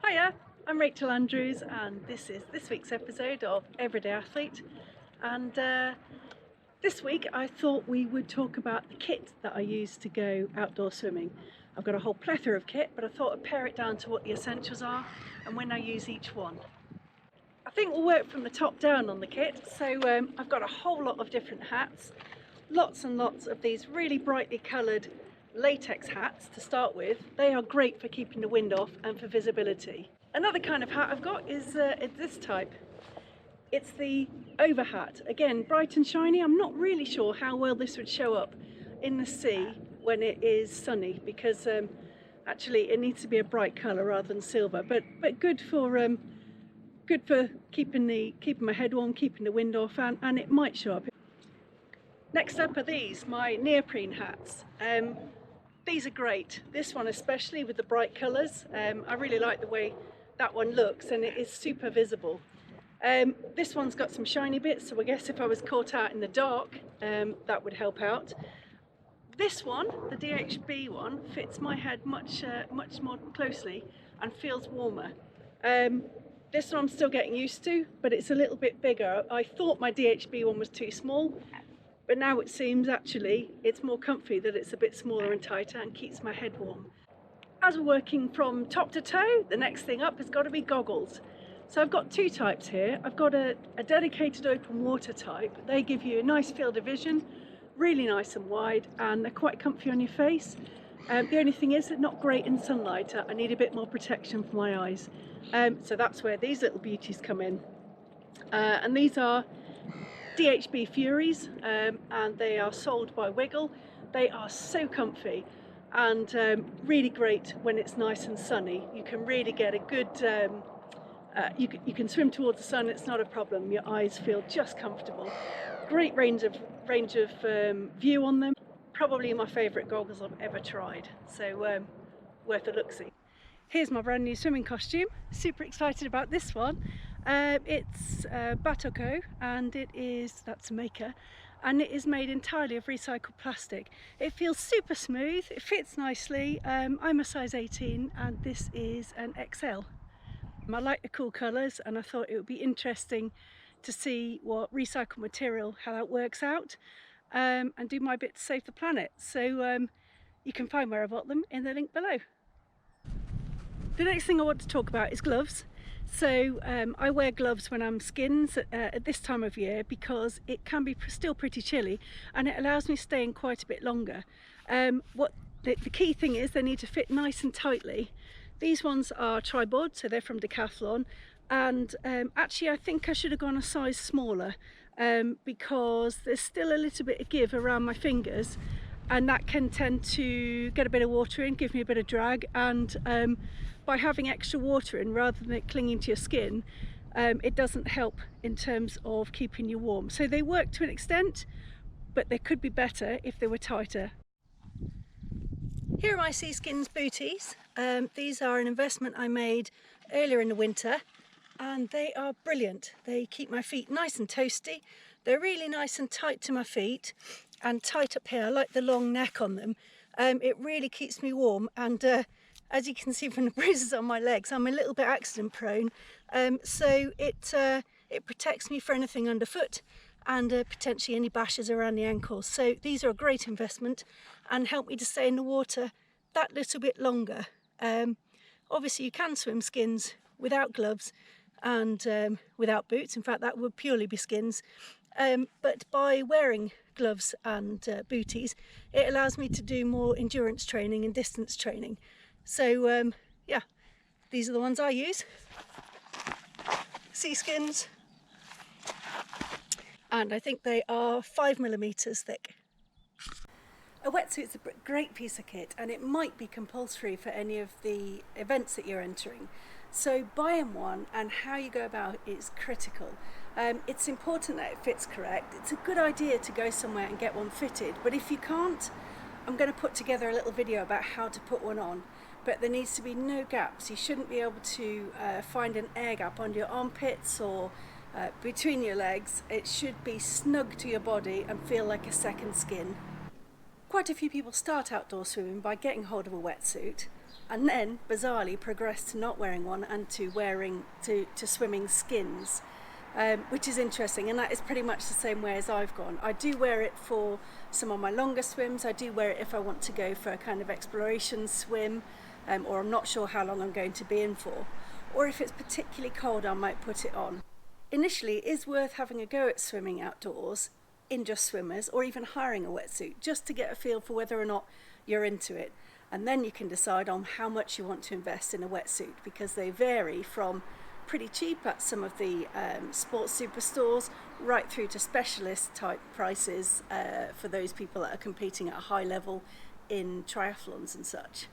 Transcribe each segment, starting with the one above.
Hiya, I'm Rachel Andrews and this is this week's episode of Everyday Athlete, and this week I thought we would talk about the kit that I use to go outdoor swimming. I've got a whole plethora of kit, but I thought I'd pare it down to what the essentials are and when I use each one. I think we'll work from the top down on the kit, so I've got a whole lot of different hats, lots and lots of these really brightly coloured latex hats to start with. They are great for keeping the wind off and for visibility. Another kind of hat I've got is this type. It's the over hat. Again, bright and shiny. I'm not really sure how well this would show up in the sea when it is sunny, because actually it needs to be a bright colour rather than silver, but good for keeping my head warm, keeping the wind off, and it might show up. Next up are these, my neoprene hats. These are great. This one especially with the bright colours. I really like the way that one looks, and it is super visible. This one's got some shiny bits, so I guess if I was caught out in the dark, that would help out. This one, the DHB one, fits my head much more closely and feels warmer. This one I'm still getting used to, but it's a little bit bigger. I thought my DHB one was too small, but now it seems actually it's more comfy that it's a bit smaller and tighter and keeps my head warm. As we're working from top to toe, the next thing up has got to be goggles. So I've got two types here. I've got a dedicated open water type. They give you a nice field of vision, really nice and wide, and they're quite comfy on your face. The only thing is they're not great in sunlight. I need a bit more protection for my eyes. So that's where these little beauties come in. And these are DHB Furies, and they are sold by Wiggle. They are so comfy and really great when it's nice and sunny. You can really get a good, you can swim towards the sun, it's not a problem. Your eyes feel just comfortable. Great range of view on them. Probably my favourite goggles I've ever tried, so worth a look-see. Here's my brand new swimming costume. Super excited about this one. It's Batoko, and that's a maker, and it is made entirely of recycled plastic. It feels super smooth, it fits nicely. I'm a size 18 and this is an XL. I like the cool colours, and I thought it would be interesting to see what recycled material, how that works out, and do my bit to save the planet. So you can find where I bought them in the link below. The next thing I want to talk about is gloves. So I wear gloves when I'm skins at this time of year because it can be still pretty chilly, and it allows me to stay in quite a bit longer. The key thing is they need to fit nice and tightly. These ones are tri-bod, so they're from Decathlon, and actually I think I should have gone a size smaller because there's still a little bit of give around my fingers, and that can tend to get a bit of water in, give me a bit of drag, and by having extra water in rather than it clinging to your skin, it doesn't help in terms of keeping you warm. So they work to an extent, but they could be better if they were tighter. Here are my Seaskins booties. These are an investment I made earlier in the winter, and they are brilliant. They keep my feet nice and toasty. They're really nice and tight to my feet and tight up here. I like the long neck on them. It really keeps me warm, and as you can see from the bruises on my legs, I'm a little bit accident prone, so it protects me for anything underfoot and potentially any bashes around the ankles. So these are a great investment and help me to stay in the water that little bit longer. Obviously you can swim skins without gloves and without boots. In fact, that would purely be skins. But by wearing gloves and booties, it allows me to do more endurance training and distance training. So yeah, these are the ones I use. Seaskins, and I think they are 5mm thick. A wetsuit's a great piece of kit, and it might be compulsory for any of the events that you're entering. So buying one and how you go about it is critical. It's important that it fits correct. It's a good idea to go somewhere and get one fitted, but if you can't, I'm going to put together a little video about how to put one on. But there needs to be no gaps. You shouldn't be able to find an air gap under your armpits or between your legs. It should be snug to your body and feel like a second skin. Quite a few people start outdoor swimming by getting hold of a wetsuit, and then bizarrely progressed to not wearing one and to wearing to swimming skins, which is interesting, and that is pretty much the same way as I've gone. I do wear it for some of my longer swims. I do wear it if I want to go for a kind of exploration swim, or I'm not sure how long I'm going to be in for, or if it's particularly cold I might put it on. Initially, it is worth having a go at swimming outdoors in just swimmers, or even hiring a wetsuit just to get a feel for whether or not you're into it, and then you can decide on how much you want to invest in a wetsuit, because they vary from pretty cheap at some of the sports superstores right through to specialist type prices for those people that are competing at a high level in triathlons and such.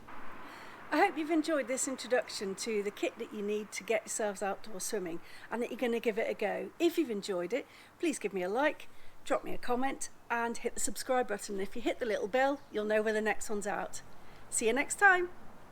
I hope you've enjoyed this introduction to the kit that you need to get yourselves outdoor swimming, and that you're going to give it a go. If you've enjoyed it, please give me a like, drop me a comment, and hit the subscribe button. If you hit the little bell, you'll know when the next one's out. See you next time.